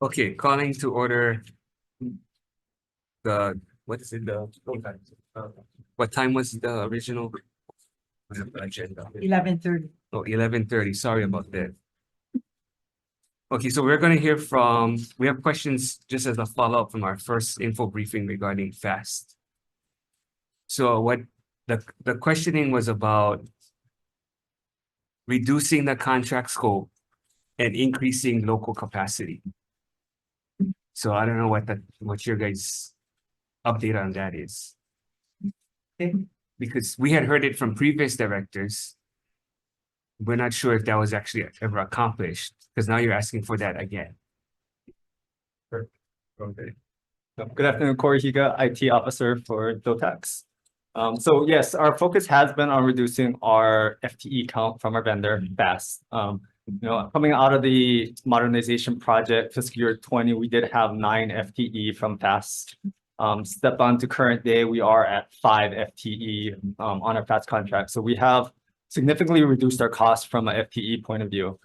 Okay, calling to order what is it, what time was the original agenda? 11:30. Oh, 11:30, sorry about that. Okay, so we're gonna hear we have questions just as a follow-up from our first info briefing regarding FAST. So what the questioning was about reducing the contract scope and increasing local capacity. So I don't know what your guys' update on that is. Okay. Because we had heard it from previous directors. We're not sure if that was actually ever accomplished, because now you're asking for that again. Okay. Good afternoon, Corey Higa, IT Officer for DOTAX. So yes, our focus has been on reducing our FTE count from our vendor FAST. Coming out of the modernization project fiscal year 20, we did have 9 FTE from FAST. Step on to current day, we are at 5 FTE on our FAST contract. So we have significantly reduced our costs from an FTE point of view.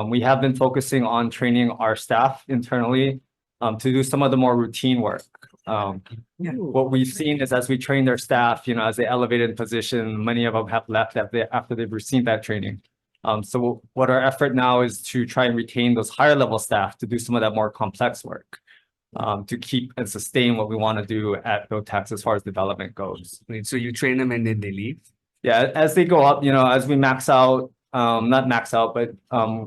We have been focusing on training our staff internally to do some of the more routine work. What we've seen is as we train their staff, as they elevate in position, many of them have left after they've received that training. So what our effort now is to try and retain those higher level staff to do some of that more complex work, to keep and sustain what we want to do at DOTAX as far as development goes. So you train them and then they leave? Yeah, as they go up, as we max out, not max out, but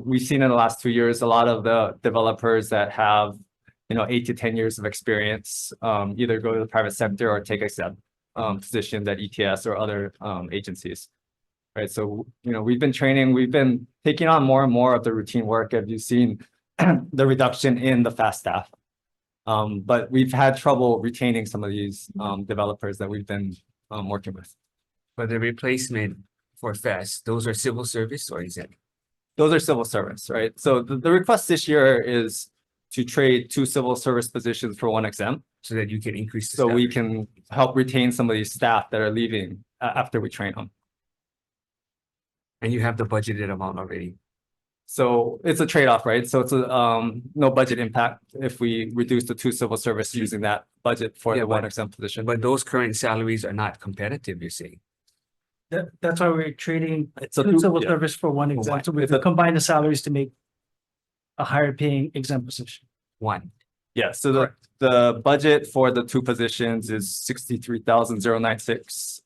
we've seen in the last 2 years, a lot of the developers that have 8 to 10 years of experience, either go to the private sector or take exempt positions at ETS or other agencies. Right. So, we've been training, we've been taking on more and more of the routine work. As you've seen the reduction in the FAST staff. But we've had trouble retaining some of these developers that we've been working with. For the replacement for FAST, those are civil service or is it? Those are civil service, right? So the request this year is to trade 2 civil service positions for 1 exempt. So that you can increase the So we staff. can help retain some of these staff that are leaving after we train them. And you have the budgeted amount already. So it's a trade-off, right? So it's a no budget impact if we reduce the 2 civil service using that budget for the 1 exempt position. But those current salaries are not competitive, you're saying? That's why we're trading It's a 2 two- civil yeah. service for 1 exempt. So we It's a- combine the salaries to make a higher paying exempt position. One. Yeah, so the budget for the 2 positions is 63,096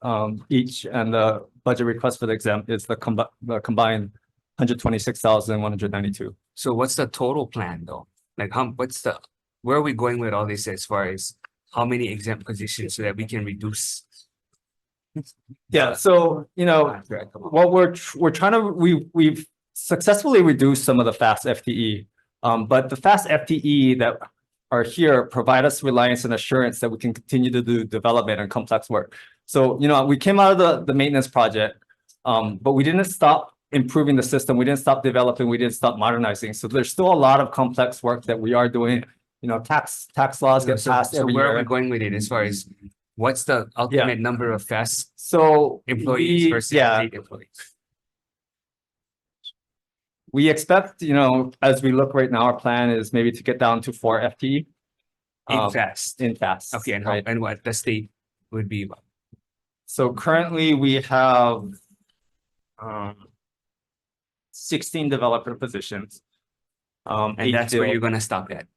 each, and the budget request for the exempt is the combined 126,192. So what's the total plan though? Like where are we going with all this as far as how many exempt positions so that we can reduce? Yeah, so what we're trying to we've successfully reduced some of the FAST FTE, but the FAST FTE that are here provide us reliance and assurance that we can continue to do development and complex work. So we came out of the maintenance project, but we didn't stop improving the system. We didn't stop developing. We didn't stop modernizing. So there's still a lot of complex work that we are doing. Tax laws get passed So every where are we year. going with it as far as what's the ultimate number of FAST So employees versus state employees? We expect, as we look right now, our plan is maybe to get down to 4 FTE. In FAST. In FAST. Okay, and right? and what the state would be about? So currently we have 16 developer positions. And that's where you're gonna stop at.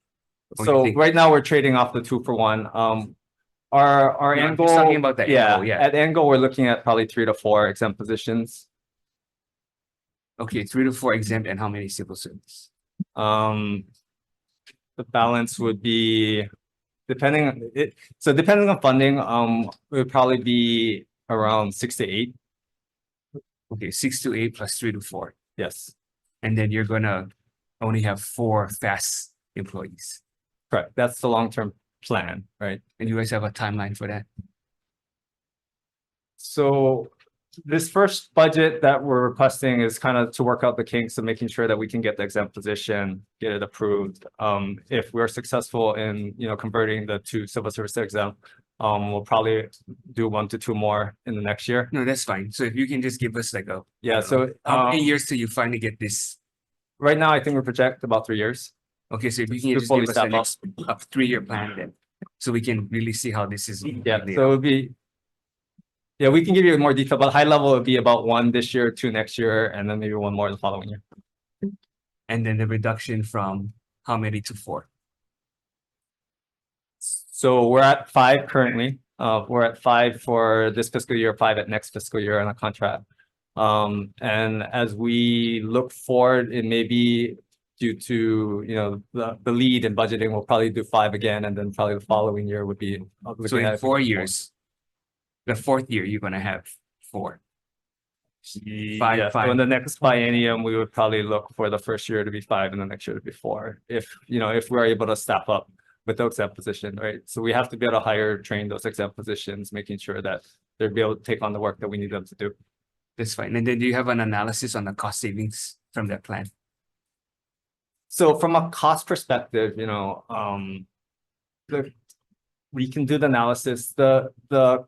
Or you So think- right now we're trading off the 2 for 1. Our No, I'm end just goal. talking about the end goal, yeah. At end goal, we're looking at probably 3 to 4 exempt positions. Okay, 3 to 4 exempt and how many civil service? The balance would be depending on it. So depending on funding, it would probably be around 6 to 8. Okay, 6 to 8 plus 3 to 4. Yes, And then you're gonna only have 4 FAST employees. correct. That's the long-term plan, right? And you guys have a timeline for that? So this first budget that we're requesting is kind of to work out the kinks of making sure that we can get the exempt position, get it approved. If we're successful in, converting the 2 civil service to exempt, we'll probably do 1 to 2 more in the next year. No, that's fine. So if you can just give us like Yeah, so how many years till you finally get this? right now, I think we project about 3 years. Okay, so if you can To just fully give us an staff a 3-year plan then, so we can really see how this is. Yeah, laid so it out. would be. Yeah, we can give you more detail, but high level would be about 1 this year, 2 next year, and then maybe 1 more the following year. And then the reduction from how many to 4? So we're at 5 currently. We're at 5 for this fiscal year, 5 at next fiscal year on a contract. And as we look forward, it may be due to, you know, the lead in budgeting, we'll probably do 5 again, and then probably the following year would be. So looking in at 4 years, the 4th year, you're gonna have 4. Five, Yeah, so five. in the next biennium, we would probably look for the first year to be 5 and the next year to be 4. If, you know, if we're able to staff up with the exempt position, right? So we have to be able to hire, train those exempt positions, making sure that they'll be able to take on the work that we need them to do. That's fine. And then do you have an analysis on the cost savings from that plan? So from a cost perspective, you know, we can do the analysis. The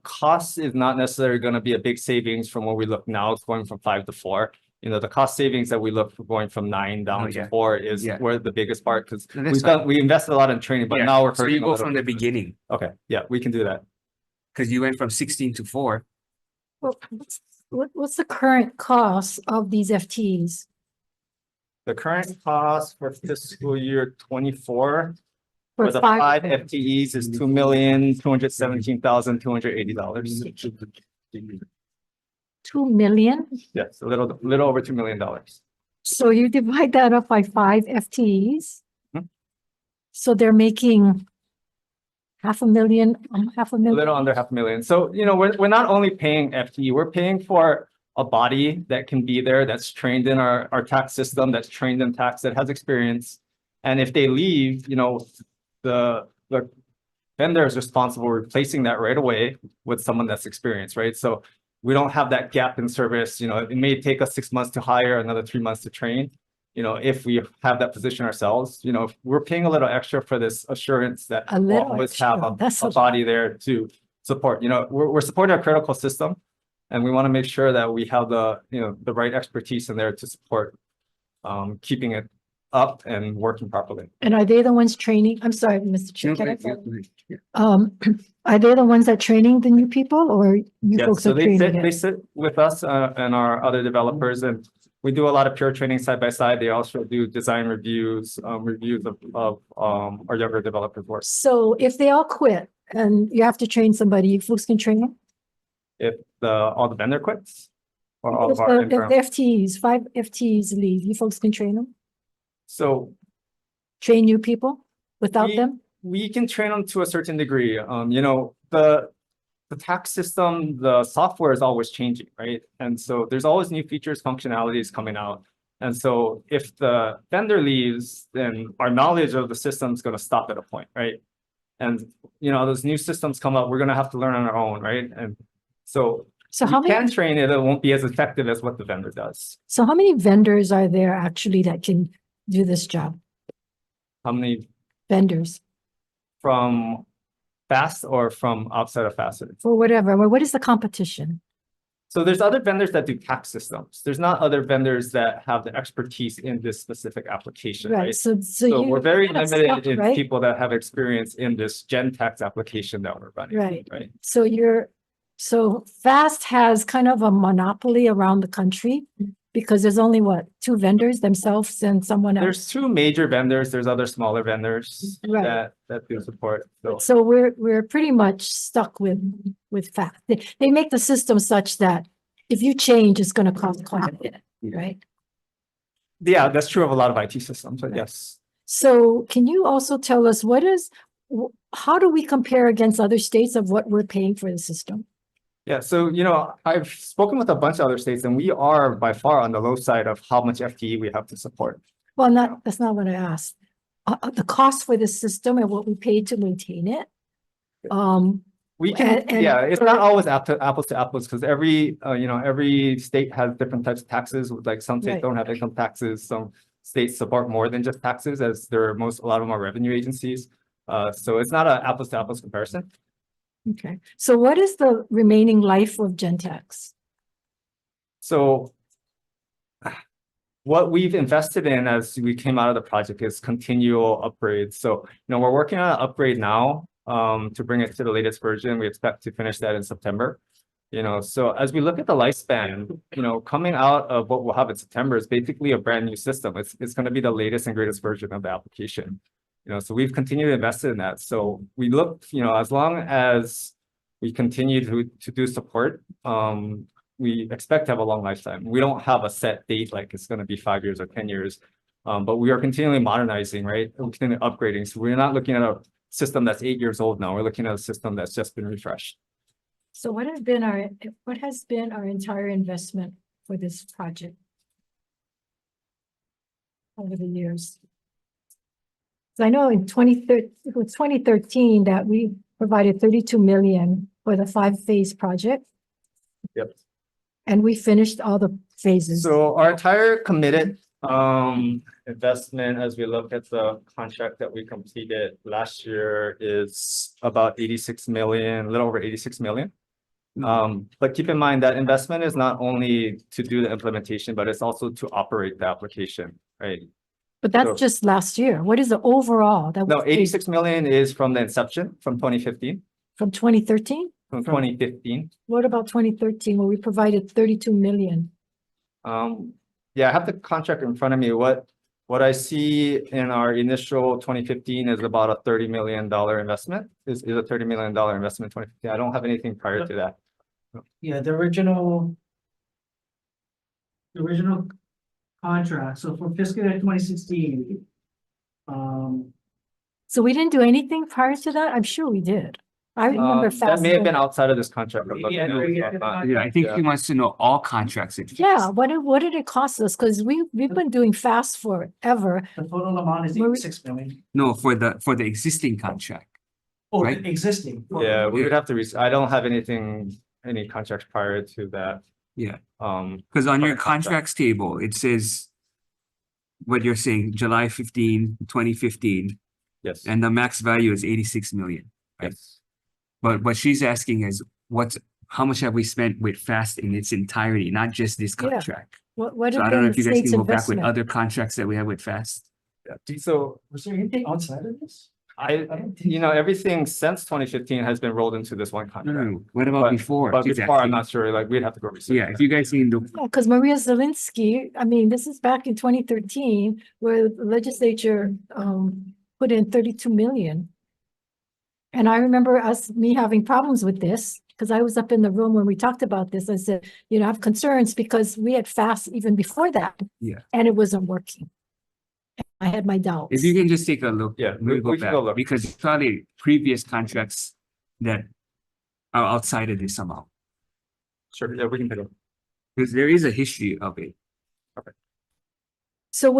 cost is not necessarily going to be a big savings from where we look now. It's going from 5 to 4. You know, the cost savings that we look for going from 9 down to 4 is where the biggest part, because No, that's fine. we invested a lot in training, but Yeah, now we're so you hurting a go little from the bit. beginning, Okay, yeah, we can do that. because you went from 16 to 4. Well, what's the current cost of these FTEs? The current cost for fiscal year 24 For for the 5 FTEs is $2,217,280. 2 million? Yes, a little over $2 million. So you divide that up by 5 FTEs? Mhm. So they're making half a million. A little under $500,000. So, you know, we're not only paying FTE, we're paying for a body that can be there, that's trained in our tax system, that's trained in tax, that has experience. And if they leave, you know, the vendor is responsible for replacing that right away with someone that's experienced, right? So we don't have that gap in service. You know, it may take us 6 months to hire, another 3 months to train. You know, if we have that position ourselves, you know, we're paying a little extra for this assurance that A we'll little always have extra, that's a a body there to support. You know, we're supporting a critical system, and we want to make sure that we have the, you know, the right expertise in there to support keeping it up and working properly. And are they the ones training? I'm sorry, Mr. Chair. Can I Yeah, follow? Are they the ones that training the new people, or you Yeah, folks so are they training it? sit with us and our other developers, and we do a lot of peer training side by side. They also do design reviews, reviews of our younger developers' work. So if they all quit and you have to train somebody, you folks can train them? If all the vendor quits, or all If of our the internal. FTEs, 5 FTEs leave, you folks can train them? So Train new people without We- them? we can train them to a certain degree. You know, the tax system, the software is always changing, right? And so there's always new features, functionalities coming out. And so if the vendor leaves, then our knowledge of the system is going to stop at a point, right? And, you know, those new systems come up, we're going to have to learn on our own, right? And so So we how can many, train it, it won't be as effective as what the vendor does. so how many vendors are there actually that can do this job? How many Vendors from FAST or from outside of FAST? or whatever. Well, what is the competition? So there's other vendors that do tax systems. There's not other vendors that have the expertise in this specific application, Right, right? so So you. we're very kind of limited stuck, in right? people that have experience in this Gen tax application that we're running. Right. Right. So so FAST has kind of a monopoly around the country because there's only what, 2 vendors themselves and someone There's else. 2 major vendors. There's other smaller vendors Right. that do support. So So we're pretty much stuck with FAST. They make the system such that if you change, it's gonna cost quite a bit, right? yeah, that's true of a lot of IT systems, but yes. So can you also tell us how do we compare against other states of what we're paying for the system? Yeah, so, you know, I've spoken with a bunch of other states, and we are by far on the low side of how much FTE we have to support. Well, that's not what I asked. The cost for the system and what we pay to maintain it. We can, And- yeah, it's not always apples to apples, because every, you know, every state has different types of taxes. Like some states Right. don't have income taxes, some states support more than just taxes, as a lot of them are revenue agencies. So it's not an apples to apples comparison. Okay, so what is the remaining life of Gentex? So what we've invested in as we came out of the project is continual upgrades. So, we're working on an upgrade now to bring it to the latest version. We expect to finish that in September. So as we look at the lifespan, coming out of what we'll have in September is basically a brand new system. It's going to be the latest and greatest version of the application. So we've continued to invest in that. So we look, as long as we continue to do support, we expect to have a long lifetime. We don't have a set date, like it's going to be 5 years or 10 years, but we are continually modernizing, right? We're continually upgrading. So we're not looking at a system that's 8 years old now. We're looking at a system that's just been refreshed. So what has been our entire investment for this project over the years? So I know in 2013 that we provided 32 million for the 5-phase project. Yep. And we finished all the phases. So our entire committed investment, as we look at the contract that we completed last year, is about 86 million, a little over 86 million. But keep in mind that investment is not only to do the implementation, but it's also to operate the application, right? But that's So- just last year. What is the overall? That No, was 86 million is from the inception, from 2015, from 2013? from 2015. What about 2013, where we provided 32 million? Yeah, I have the contract in front of me. What I see in our initial 2015 is about a $30 million investment. Is a $30 million investment in 2015. I don't have anything prior to that. Yeah, the original contract, so for fiscal year 2016. So we didn't do anything prior to that? I'm sure we did. I remember That fast. may have been outside of this contract. I'm looking Yeah, at it, yeah, so I'm not- Yeah, I think Yeah. he wants to know all contracts. Yeah, what did it cost us? Because we've been doing fast forever. The total amount is Marie- 86 million. No, for the existing contract. Oh, Right. existing. Yeah, we would have to, I don't have any contracts prior to that. Yeah. Um, Because on your Current contract. contracts table, it says what you're saying, July 15, 2015, yes, and the max value is 86 million. yes. But what she's asking is how much have we spent with FAST in its entirety, not just this Yeah. contract? What So have I don't know been if the you guys state's can go back with investment? other contracts that we have with FAST. Yeah. So Was there anything outside of this? everything since 2015 has been rolled into this one No, contract. no, what about But- before? But She's before, I'm asking. not sure, like, we'd have to go research. Yeah, if you guys can look, Yeah, because Maria Zelinsky, I mean, this is back in 2013, where the legislature put in 32 million. And I remember me having problems with this, because I was up in the room when we talked about this. I said, I have concerns because we had FAST even before that. Yeah. And it wasn't working. I had my doubts. if you can just take a look. Yeah, we'll go we can back, go look. because it's probably previous contracts that are outside of this amount. Sure, yeah, we can take a look. Because there is a history of it. So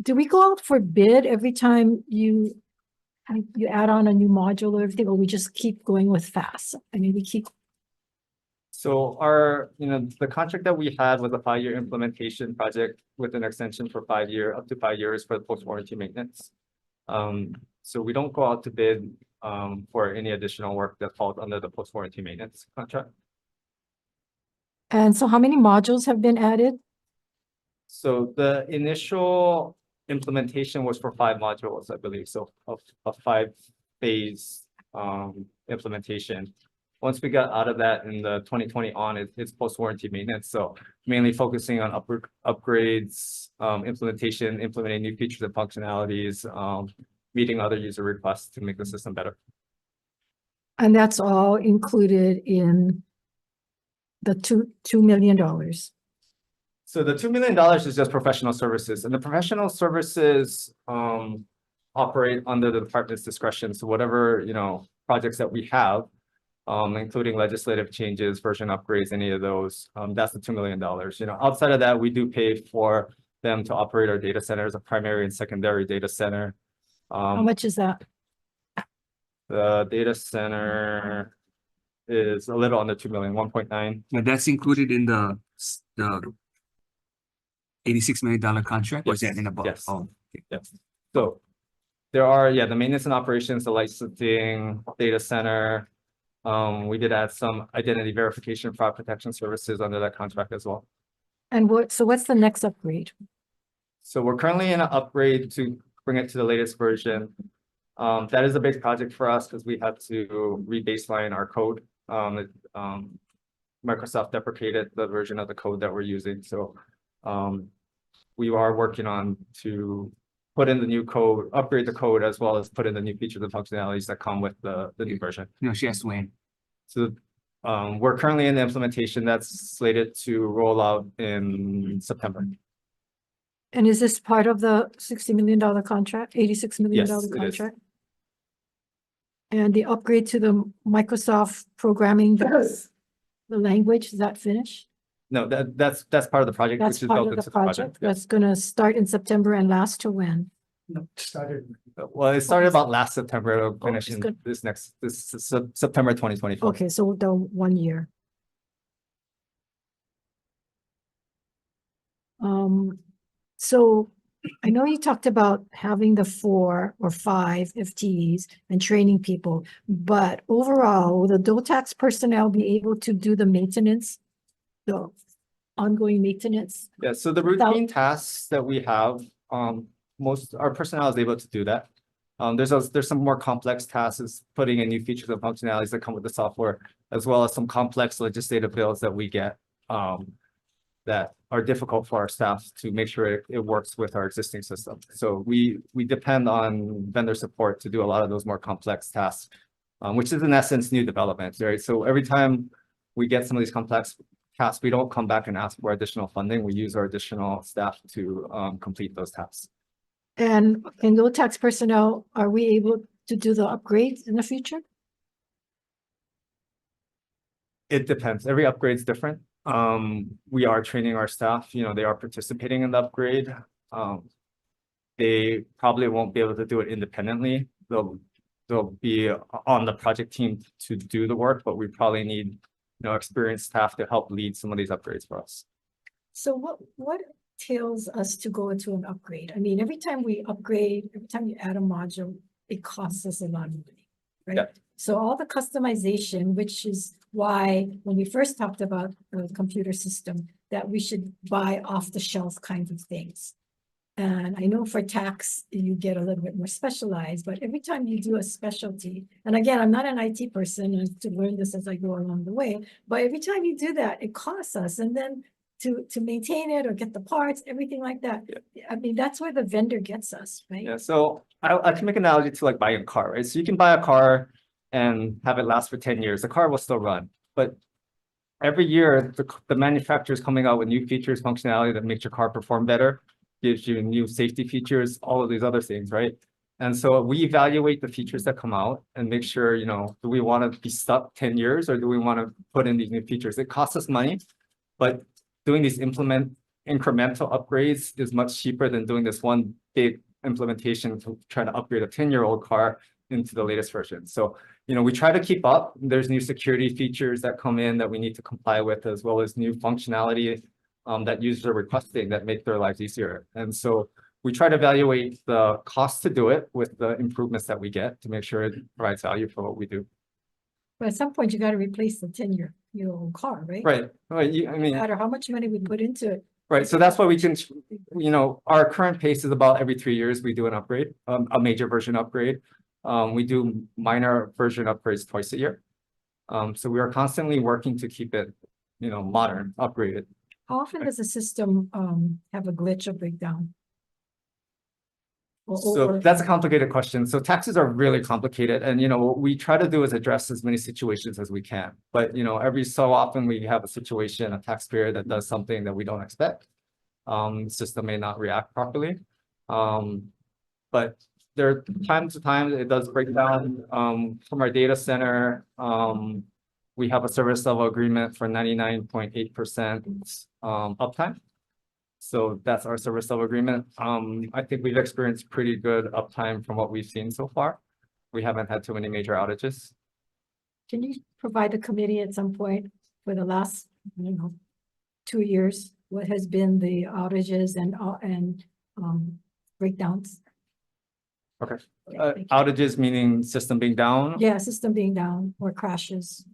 do we go out for bid every time you add on a new module or everything, or we just keep going with FAST? I mean, we keep, So the contract that we had was a 5-year implementation project with an extension for up to 5 years for the post-warranty maintenance. So we don't go out to bid for any additional work that falls under the post-warranty maintenance contract. and so how many modules have been added? So the initial implementation was for 5 modules, I believe, so a 5-phase implementation. Once we got out of that in the 2020 on, it's post-warranty maintenance, so mainly focusing on upgrades, implementing new features and functionalities, meeting other user requests to make the system better. And that's all included in the $2 million. So the $2 million is just professional services, and the professional services operate under the department's discretion. So whatever, projects that we have, including legislative changes, version upgrades, any of those, that's the $2 million. Outside of that, we do pay for them to operate our data centers, a primary and secondary data center. How much is that? The data center is a little under 2 million, 1.9. But that's included in the $86 million contract, or is Yes, that in above? yes. Oh, Yes. So there are, the maintenance and operations, the licensing, data center. We did add some identity verification, fraud protection services under that contract as well. And what's the next upgrade? So we're currently in an upgrade to bring it to the latest version. That is a big project for us because we had to re-baseline our code. Microsoft deprecated the version of the code that we're using, so we are working on to put in the new code, upgrade the code, as well as put in the new features and functionalities that come with the new version. No, she asked when. So we're currently in the implementation that's slated to roll out in September. And is this part of the $60 million contract, $86 million Yes, it is. contract? And the upgrade to the Microsoft programming, the language, is that finished? No, that's part of the project, That's which is part built of into the the project. project. That's gonna start in September and last to when? No, started. Well, it started about last September, it'll finish it's in good. this September 2024. Okay, so the 1 year. So I know you talked about having the 4 or 5 FTEs and training people, but overall, will the DOTAX personnel be able to do the maintenance? The ongoing maintenance? Yeah, so the Without- routine tasks that we have, most, our personnel is able to do that. There's some more complex tasks, is putting in new features and functionalities that come with the software, as well as some complex legislative bills that we get, that are difficult for our staff to make sure it works with our existing system. So we depend on vendor support to do a lot of those more complex tasks, which is in essence new developments, right? So every time we get some of these complex tasks, we don't come back and ask for additional funding. We use our additional staff to complete those tasks. And in DOTAX personnel, are we able to do the upgrades in the future? It depends. Every upgrade is different. We are training our staff, they are participating in the upgrade. They probably won't be able to do it independently. They'll be on the project team to do the work, but we probably need, experienced staff to help lead some of these upgrades for us. So what tells us to go into an upgrade? I mean, every time we upgrade, every time you add a module, it costs us a lot of money, right? Yeah. So all the customization, which is why when we first talked about the computer system, that we should buy off the shelf kinds of things. And I know for tax, you get a little bit more specialized, but every time you do a specialty, and again, I'm not an IT person, I have to learn this as I go along the way, but every time you do that, it costs us. And then to maintain it or get the parts, everything like that. Yeah. I mean, that's where the vendor gets us, right? Yeah, so I can make an analogy to like buying a car, right? So you can buy a car and have it last for 10 years. The car will still run, but every year the manufacturer is coming out with new features, functionality that makes your car perform better, gives you new safety features, all of these other things, right? And so we evaluate the features that come out and make sure, do we want to be stuck 10 years or do we want to put in these new features? It costs us money, but doing these incremental upgrades is much cheaper than doing this one big implementation to try to upgrade a 10-year-old car into the latest version. So, we try to keep up. There's new security features that come in that we need to comply with, as well as new functionality that users are requesting that make their lives easier. And so we try to evaluate the cost to do it with the improvements that we get to make sure it provides value for what we do. But at some point, you got to replace the 10-year-old car, right? Right. Right. No matter how much money we put into it. Right, so that's why we can, our current pace is about every 3 years, we do an upgrade, a major version upgrade. We do minor version upgrades twice a year. So we are constantly working to keep it, modern, upgraded. How often does the system have a glitch or breakdown? So that's a complicated question. So taxes are really complicated, and what we try to do is address as many situations as we can. But every so often we have a situation, a taxpayer that does something that we don't expect. The system may not react properly. But there are time to time it does break down. From our data center, we have a service level agreement for 99.8% uptime. So that's our service level agreement. I think we've experienced pretty good uptime from what we've seen so far. We haven't had too many major outages. Can you provide the committee at some point for the last, 2 years, what has been the outages and breakdowns? Okay. Yeah, thank you. Outages meaning system being down? Yeah, system being down or crashes.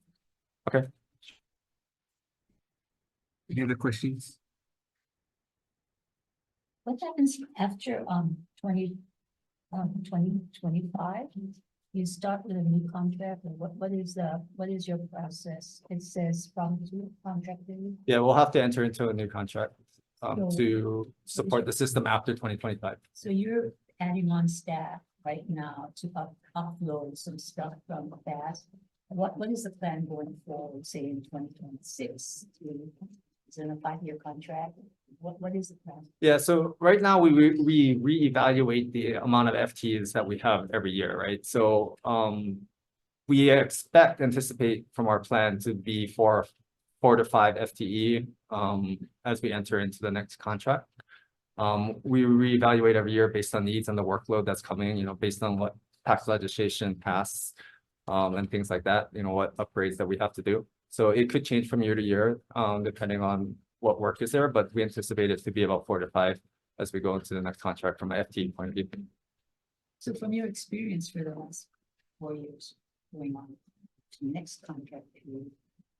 Okay. Any other questions? What happens after 2025? You start with a new contract, or what is your process? It says from to contracting. Yeah, we'll have to enter into a new contract So- to support the system after 2025. So you're adding on staff right now to upload some stuff from the past. What is the plan going forward, say in 2026? Is it a 5-year contract? What is the plan? Yeah, so right now we reevaluate the amount of FTEs that we have every year, right? So we anticipate from our plan to be 4 to 5 FTE as we enter into the next contract. We reevaluate every year based on needs and the workload that's coming, based on what tax legislation passed and things like that, what upgrades that we have to do. So it could change from year to year, depending on what work is there, but we anticipate it to be about 4 to 5 as we go into the next contract from an FTE point of view. So from your experience for the last 4 years going on to the next contract period,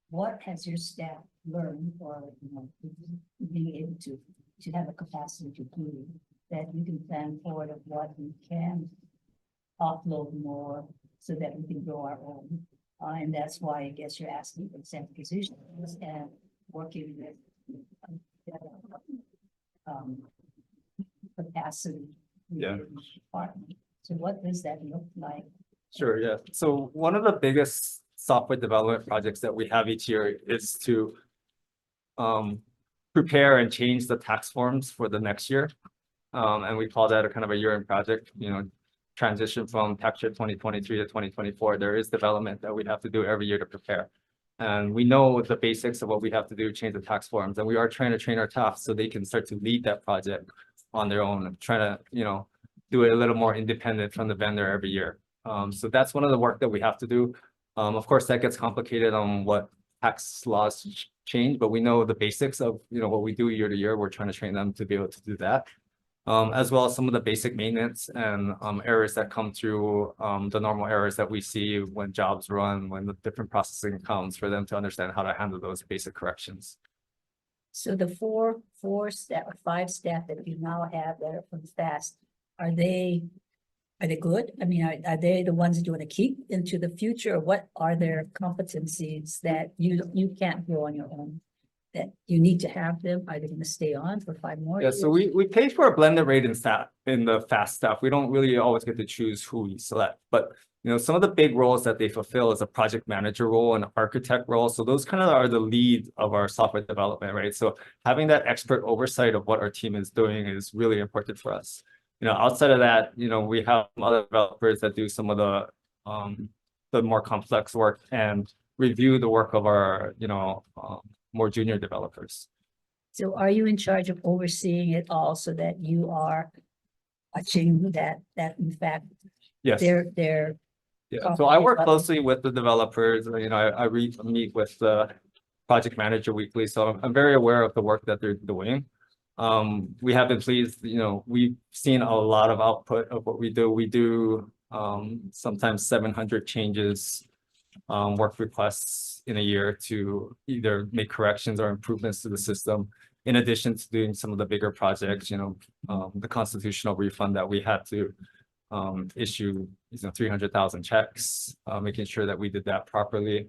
what has your staff learned or, being able to have a capacity to do that you can plan forward of what we can offload more so that we can grow our own? And that's why I guess you're asking for some positions and working with capacity. Yeah. Department. So what does that look like? Sure, yeah. So one of the biggest software development projects that we have each year is to prepare and change the tax forms for the next year. And we call that a kind of a year-end project, transition from tax year 2023 to 2024. There is development that we have to do every year to prepare. And we know the basics of what we have to do, change the tax forms, and we are trying to train our staff so they can start to lead that project on their own, trying to, do it a little more independent from the vendor every year. So that's one of the work that we have to do. Of course, that gets complicated on what tax laws change, but we know the basics of, what we do year to year. We're trying to train them to be able to do that. As well as some of the basic maintenance and errors that come through, the normal errors that we see when jobs run, when the different processing comes, for them to understand how to handle those basic corrections. So the four staff or 5 staff that you now have that are from FAST, are they good? I mean, are they the ones that you want to keep into the future? Or what are their competencies that you can't grow on your own? That you need to have them? Are they going to stay on for 5 more Yeah, years? so we pay for a blended rate in the FAST staff. We don't really always get to choose who we select, but some of the big roles that they fulfill is a project manager role and architect role. So those kind of are the lead of our software development, right? So having that expert oversight of what our team is doing is really important for us. Outside of that, we have other developers that do some of the more complex work and review the work of our, more junior developers. So are you in charge of overseeing it all so that you are watching that in fact Yes. they're Yeah, so I work closely with the developers. I meet with the project manager weekly, so I'm very aware of the work that they're doing. We have been pleased, we've seen a lot of output of what we do. We do sometimes 700 changes, work requests in a year to either make corrections or improvements to the system. In addition to doing some of the bigger projects, the constitutional refund that we had to issue 300,000 checks, making sure that we did that properly.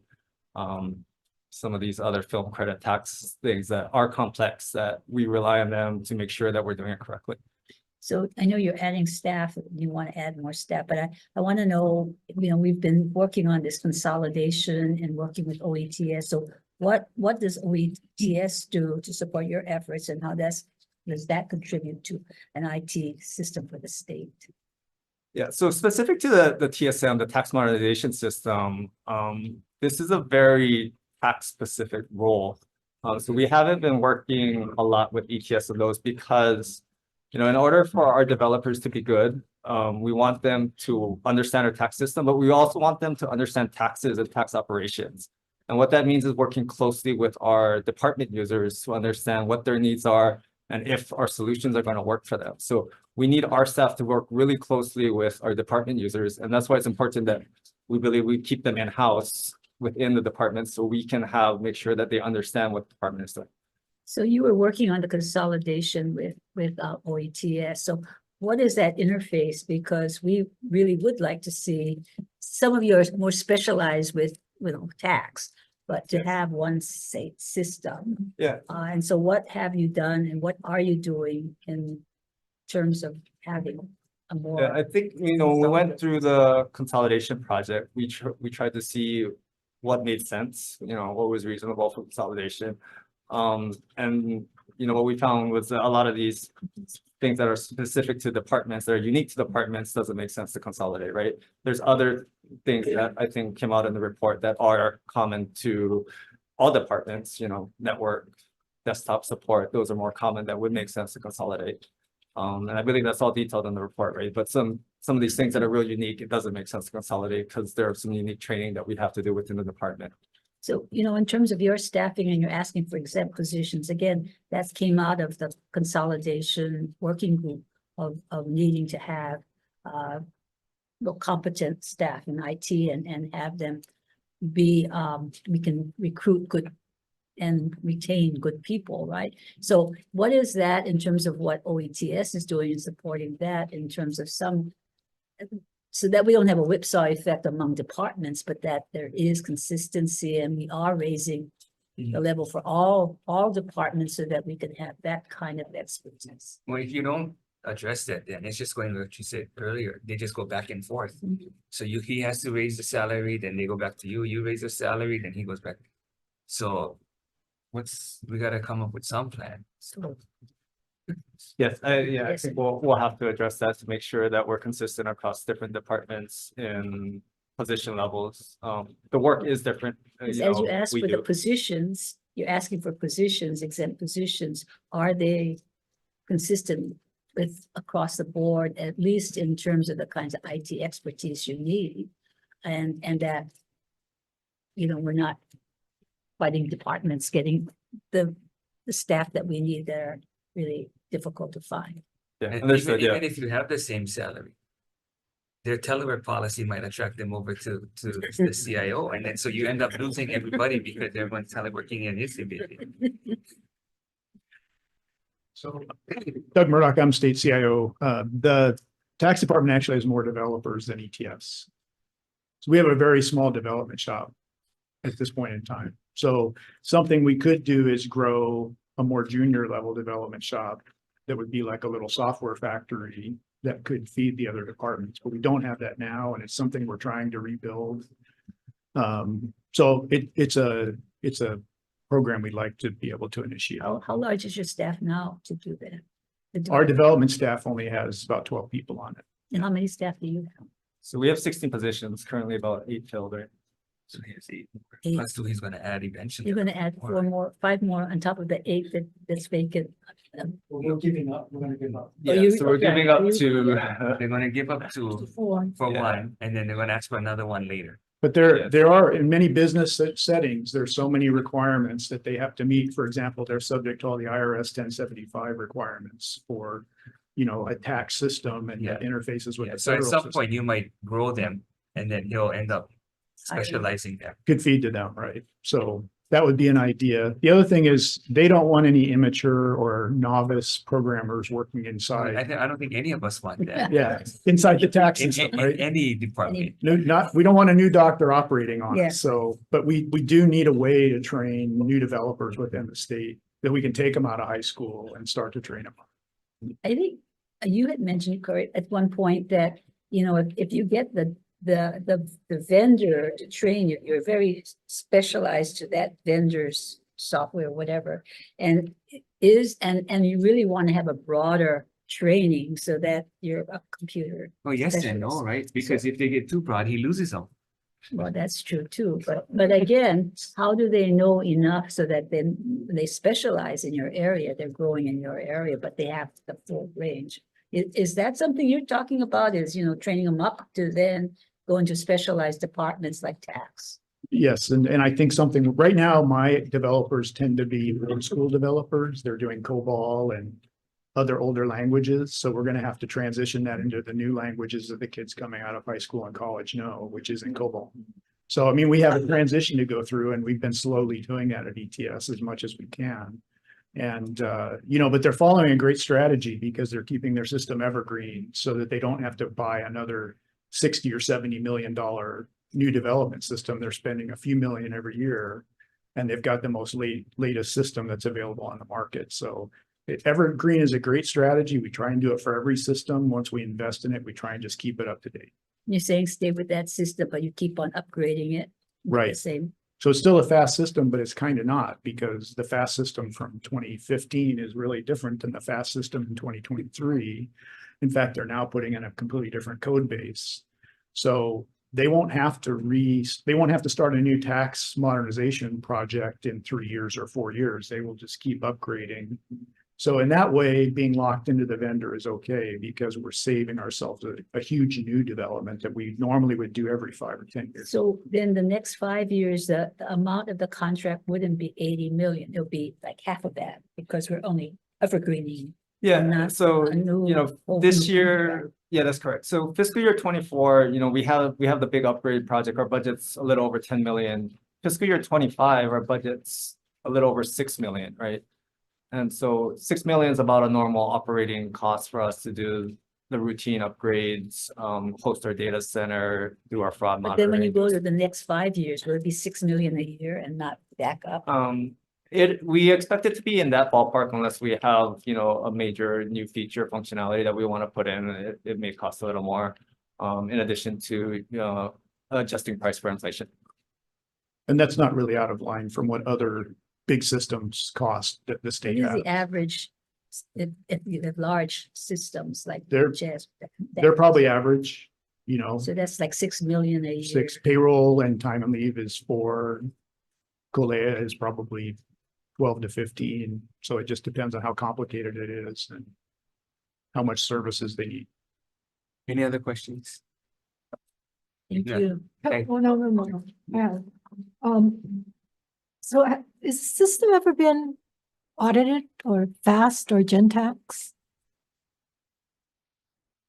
Some of these other film credit tax things that are complex, that we rely on them to make sure that we're doing it correctly. So I know you're adding staff, you want to add more staff, but I want to know, we've been working on this consolidation and working with OETS. So what does OETS do to support your efforts, and how does that contribute to an IT system for the state? Yeah, so specific to the TSM, the tax modernization system, this is a very tax specific role. So we haven't been working a lot with ETS of those because, in order for our developers to be good, we want them to understand our tax system, but we also want them to understand taxes and tax operations. And what that means is working closely with our department users to understand what their needs are and if our solutions are going to work for them. So we need our staff to work really closely with our department users. And that's why it's important that we believe we keep them in-house within the department, so we can make sure that they understand what the department is doing. So you were working on the consolidation with OETS. So what is that interface? Because we really would like to see some of yours more specialized with tax, but to have one system. Yeah. And so what have you done and what are you doing in terms of having a Yeah, more? I think, when we went through the consolidation project, we tried to see what made sense, what was reasonable for consolidation. And what we found was that a lot of these things that are specific to departments, that are unique to departments, doesn't make sense to consolidate, right? There's other things that I think came out in the report that are common to all departments, network, desktop support, those are more common that would make sense to consolidate. And I believe that's all detailed in the report, right? But some of these things that are real unique, it doesn't make sense to consolidate because there are some unique training that we have to do within the department. So, in terms of your staffing and you're asking for exempt positions, again, that came out of the consolidation working group of needing to have competent staff in IT and have them be, we can recruit good and retain good people, right? So what is that in terms of what OETS is doing in supporting that in terms of so that we don't have a whipsaw effect among departments, but that there is consistency and we are raising the level for all departments so that we can have that kind of expertise. Well, if you don't address that, then it's just going to, what you said earlier, they just go back and forth. So he has to raise the salary, then they go back to you raise the salary, then he goes back. So we gotta come up with some plan. So Yes, I Yes. think we'll have to address that to make sure that we're consistent across different departments in position levels. The work is different. as you ask we for the do. positions, you're asking for positions, exempt positions, are they consistent with across the board, at least in terms of the kinds of IT expertise you need? And that, we're not fighting departments getting the staff that we need that are really difficult to find. Yeah, And understood, even yeah. if you have the same salary, their telework policy might attract them over to the CIO, and then so you end up losing everybody because everyone's teleworking in his division. So Doug Murdoch, I'm state CIO. The tax department actually has more developers than ETS. So we have a very small development shop at this point in time. So something we could do is grow a more junior level development shop that would be like a little software factory that could feed the other departments, but we don't have that now, and it's something we're trying to rebuild. So it's a program we'd like to be able to initiate. How large is your staff now to do that? Our development staff only has about 12 people on it. And how many staff do you have? So we have 16 positions, currently about 8 filled, right? So he's Eight. plus two, he's gonna add eventually. You're gonna add 5 more on top of the 8 that's vacant. We're giving up, we're gonna give up. Oh, you- Yeah, so we're okay. giving up to, They're gonna give up to For for Yeah. one, and then they're gonna ask for another one later. But there are, in many business settings, there's so many requirements that they have to meet. For example, they're subject to all the IRS 1075 requirements for, a tax system and Yeah. that interfaces with Yeah, the so at federal some system. point you might grow them and then he'll end up specializing there. Could feed to them, right? So that would be an idea. The other thing is they don't want any immature or novice programmers working inside. I don't think any of us want that. Yeah, inside the tax In system, in right? any department. We don't want a new doctor operating on Yeah. it. So, but we do need a way to train new developers within the state that we can take them out of high school and start to train them. I think you had mentioned, Corey, at one point that, if you get the vendor to train you, you're very specialized to that vendor's software, whatever. And you really want to have a broader training so that you're a computer. Oh, yes and no, specialist. right? Because if they get too broad, he loses them. Well, that's true too, but again, how do they know enough so that then they specialize in your area, they're growing in your area, but they have the full range? Is that something you're talking about, is, training them up to then go into specialized departments like tax? Yes, and I think something, right now, my developers tend to be old school developers. They're doing COBOL and other older languages. So we're going to have to transition that into the new languages that the kids coming out of high school and college know, which is in COBOL. So, we have a transition to go through, and we've been slowly doing that at ETS as much as we can. And, but they're following a great strategy because they're keeping their system evergreen so that they don't have to buy another 60 or $70 million new development system. They're spending a few million every year. And they've got the most latest system that's available on the market. So evergreen is a great strategy. We try and do it for every system. Once we invest in it, we try and just keep it up to date. You're saying stay with that system, but you keep on upgrading it. with the Right. Same. So it's still a fast system, but it's kind of not because the fast system from 2015 is really different than the fast system in 2023. In fact, they're now putting in a completely different code base. So they won't have to start a new tax modernization project in 3 years or 4 years. They will just keep upgrading. So in that way, being locked into the vendor is okay because we're saving ourselves a huge new development that we normally would do every 5 or 10 years. So then the next 5 years, the amount of the contract wouldn't be 80 million. It'll be like half of that because we're only evergreening. Yeah, Not so, a new- whole this new year, contract. yeah, that's correct. So fiscal year 24, we have the big upgrade project. Our budget's a little over 10 million. Fiscal year 25, our budget's a little over 6 million, right? And so 6 million is about a normal operating cost for us to do the routine upgrades, host our data center, do our fraud But then when you monitoring. go to the next 5 years, will it be 6 million a year and not back up? We expect it to be in that ballpark unless we have, a major new feature functionality that we want to put in. It may cost a little more, in addition to, adjusting price for inflation. And that's not really out of line from what other big systems cost that the What state is has. the average, if you have large systems like They're- Jazz? They're probably average, So that's like 6 million a year. 6 payroll and time and leave is 4. Kolea is probably 12 to 15. So it just depends on how complicated it is and how much services they need. Any other questions? Thank Yeah. you. Okay. Oh, no. Yeah. So is the system ever been audited or fast or Gentax?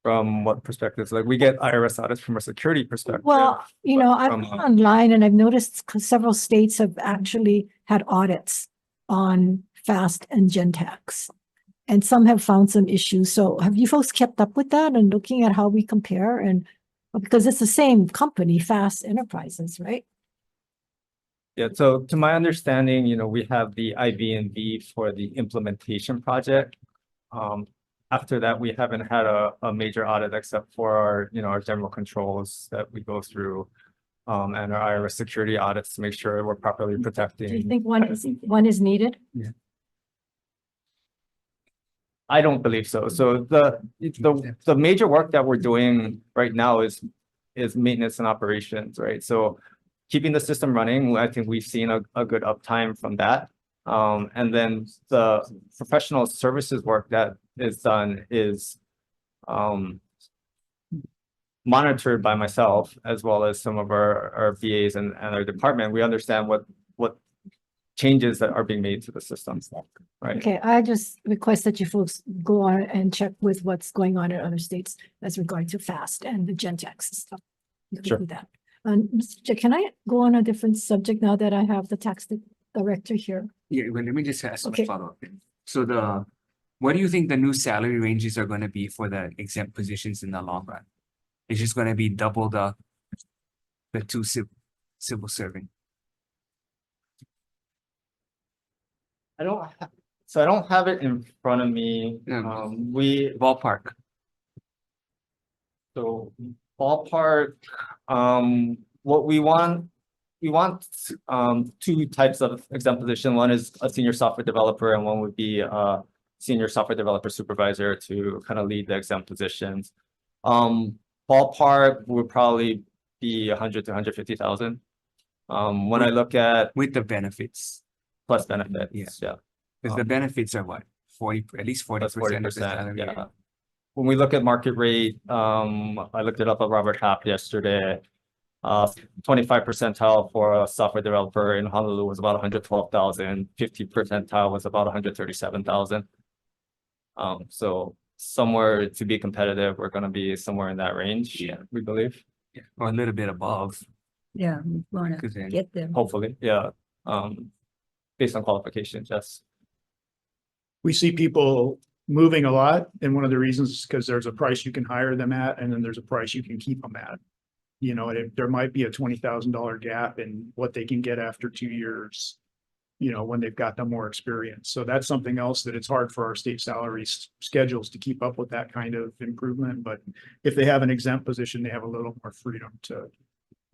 From what perspectives? Like we get IRS audits from a security perspective. Well, I've from, gone online and I've noticed several states have actually had audits on fast and Gentax. And some have found some issues. So have you folks kept up with that and looking at how we compare? And because it's the same company, Fast Enterprises, right? Yeah, so to my understanding, we have the IV&V for the implementation project. After that, we haven't had a major audit except for our general controls that we go through. And our IRS security audits to make sure we're properly Do you protecting. think one is needed? I don't believe so. So the major work that we're doing right now is maintenance and operations, right? So keeping the system running, I think we've seen a good uptime from that. And then the professional services work that is done is monitored by myself as well as some of our VAs and our department. We understand what changes that are being made to the system, right? Okay, I just request that you folks go on and check with what's going on in other states as regard to FAST and the Gentax stuff. You can Sure. do that. Mr. Chair, can I go on a different subject now that I have the tax director here? Yeah, well, let me just ask a Okay. follow-up. So what do you think the new salary ranges are gonna be for the exempt positions in the long run? It's just gonna be double the two civil serving. I don't have it in front of me. Yeah. Ballpark, what we want, two types of exempt position. One is a senior software developer and one would be a senior software developer supervisor to kind of lead the exempt positions. Ballpark would probably be 100 to 150,000. When I look at With the benefits, plus benefits, Yeah. yeah. because the benefits are what, 40, at least 40% That's of the 40%, salary. yeah. When we look at market rate, I looked it up at Robert Half yesterday. 25 percentile for a software developer in Honolulu was about 112,000. 50 percentile was about 137,000. So somewhere to be competitive, we're gonna be somewhere in that range. Yeah. We believe, Yeah, or a little bit above, Yeah, we wanna because then, get them. hopefully, yeah. Based on qualifications, yes. We see people moving a lot, and one of the reasons is because there's a price you can hire them at, and then there's a price you can keep them at. You know, there might be a $20,000 gap in what they can get after 2 years, you know, when they've got them more experience. So that's something else that it's hard for our state salary schedules to keep up with that kind of improvement. But if they have an exempt position, they have a little more freedom to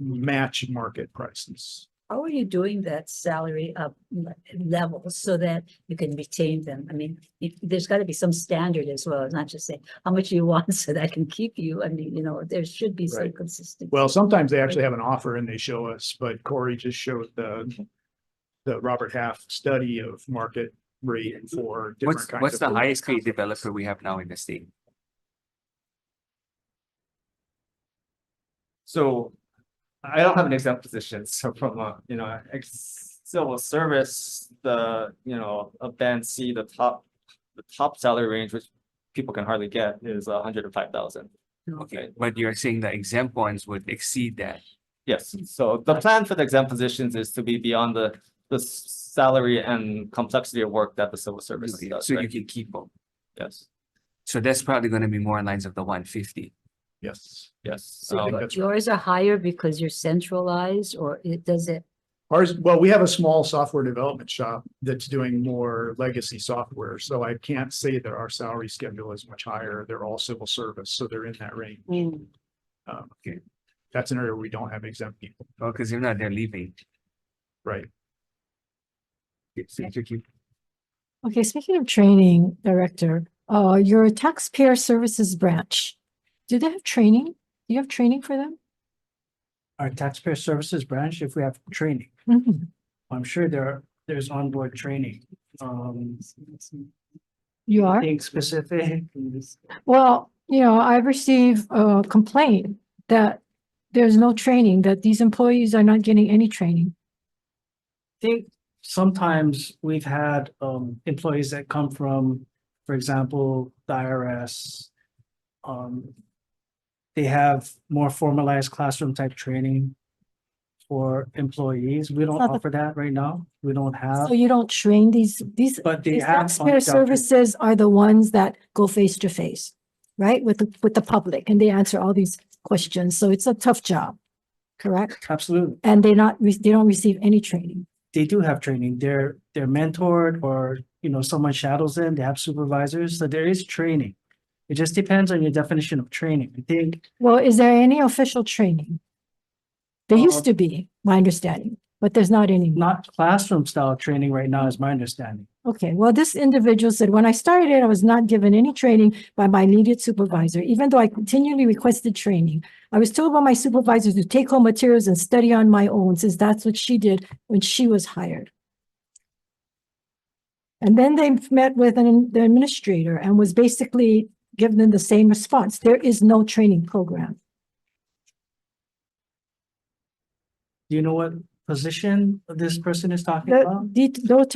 match market prices. How are you doing that salary up level so that you can retain them? I mean, there's got to be some standard as well, not just say how much you want so that I can keep you. I mean, you know, there should be some Right. consistency. Well, sometimes they actually have an offer and they show us, but Corey just showed the Robert Half study of market rate for different kinds of. What's the highest paid developer we have now in the state? So I don't have an exempt position, so from a, civil service, a band C, the top salary range, which people can hardly get, is 105,000. Okay, but you're saying the exempt ones would exceed that. Yes, so the plan for the exempt positions is to be beyond the salary and complexity of work that the civil service Okay, does, so you right? can keep them. Yes, So that's probably gonna be more in lines of the 150. Yes. yes. I think that's right. Yours are higher because you're centralized, or does it? Ours, well, we have a small software development shop that's doing more legacy software, so I can't say that our salary schedule is much higher. They're all civil service, so they're in that range. Okay. That's an area where we don't have exempt people, Well, because if not, they're leaving. right? Okay, speaking of training, Director, your taxpayer services branch, do they have training? Do you have training for them? Our taxpayer services branch, if we have training, Mhm. I'm sure there's onboard training. You are? Being specific. Well, I've received a complaint that there's no training, that these employees are not getting any training. I think sometimes we've had employees that come from, for example, the IRS. They have more formalized classroom type training for employees. We don't Not the- offer that right now. We don't have, So you don't train these but they these have. taxpayer on-job training. services are the ones that go face to face, right? With the public, and they answer all these questions. So it's a tough job, correct? Absolutely. And they don't receive any training. They do have training. They're mentored, or, someone shadows them. They have supervisors. So there is training. It just depends on your definition of training. I think Well, is there any official training? There used to be, my understanding, but there's not anymore. not classroom style training right now is my understanding. Okay, well, this individual said, when I started, I was not given any training by my immediate supervisor, even though I continually requested training. I was told by my supervisor to take home materials and study on my own, since that's what she did when she was hired. And then they met with the administrator and was basically given them the same response. There is no training program. Do you know what position this person is talking The about?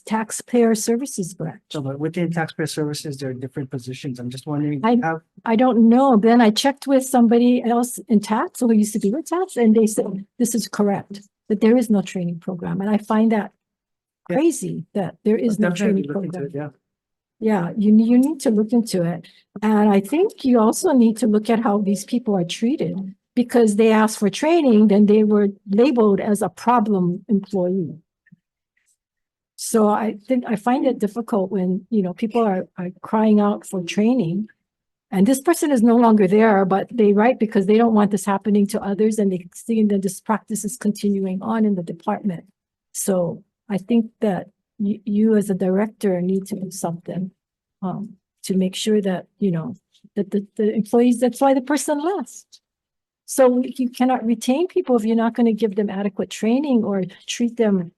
taxpayer services branch. So but within taxpayer services, there are different positions. I'm just wondering, I don't know. Then I checked with somebody else in tax who used to be with tax, and they said this is correct, that there is no training program. And I find that Yeah. crazy that there is no definitely training look into program. it, yeah. Yeah, you need to look into it. And I think you also need to look at how these people are treated, because they asked for training, then they were labeled as a problem employee. So I find it difficult when, people are crying out for training. And this person is no longer there, but they write because they don't want this happening to others, and they see that this practice is continuing on in the department. So I think that you as a director need to do something to make sure that, that the employees, that's why the person left. So you cannot retain people if you're not going to give them adequate training or treat them,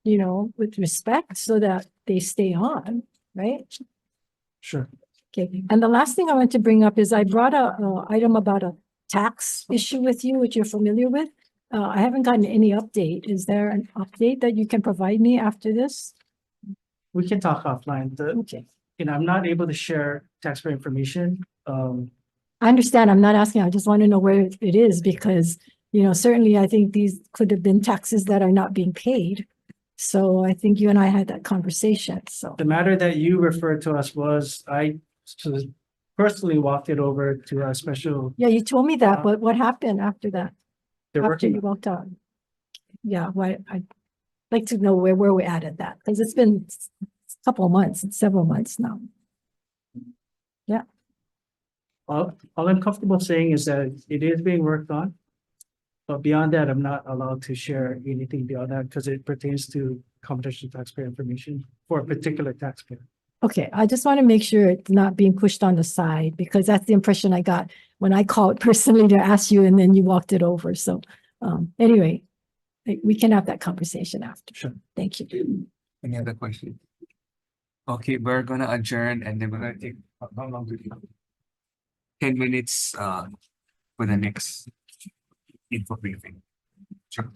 with respect so that they stay on, right? Sure. Okay, and the last thing I want to bring up is I brought a item about a tax issue with you, which you're familiar with. I haven't gotten any update. Is there an update that you can provide me after this? We can talk offline. Okay, I'm not able to share taxpayer information. I understand. I'm not asking. I just want to know where it is, because, certainly I think these could have been taxes that are not being paid. So I think you and I had that conversation, so. The matter that you referred to us was, I personally walked it over to our special, Yeah, you told me that, but what happened after that? they're After working. you walked out? Yeah, why, I'd like to know where we're at that, because it's been a couple of months, several months now. All I'm comfortable saying is that it is being worked on. But beyond that, I'm not allowed to share anything beyond that because it pertains to confidential taxpayer information for a particular taxpayer. Okay, I just want to make sure it's not being pushed on the side, because that's the impression I got when I called personally to ask you and then you walked it over. So, anyway, we can have that conversation after. Sure. Thank you. Any other questions? Okay, we're gonna adjourn and then we're gonna take, how long do we have? 10 minutes, for the next info briefing. Sure.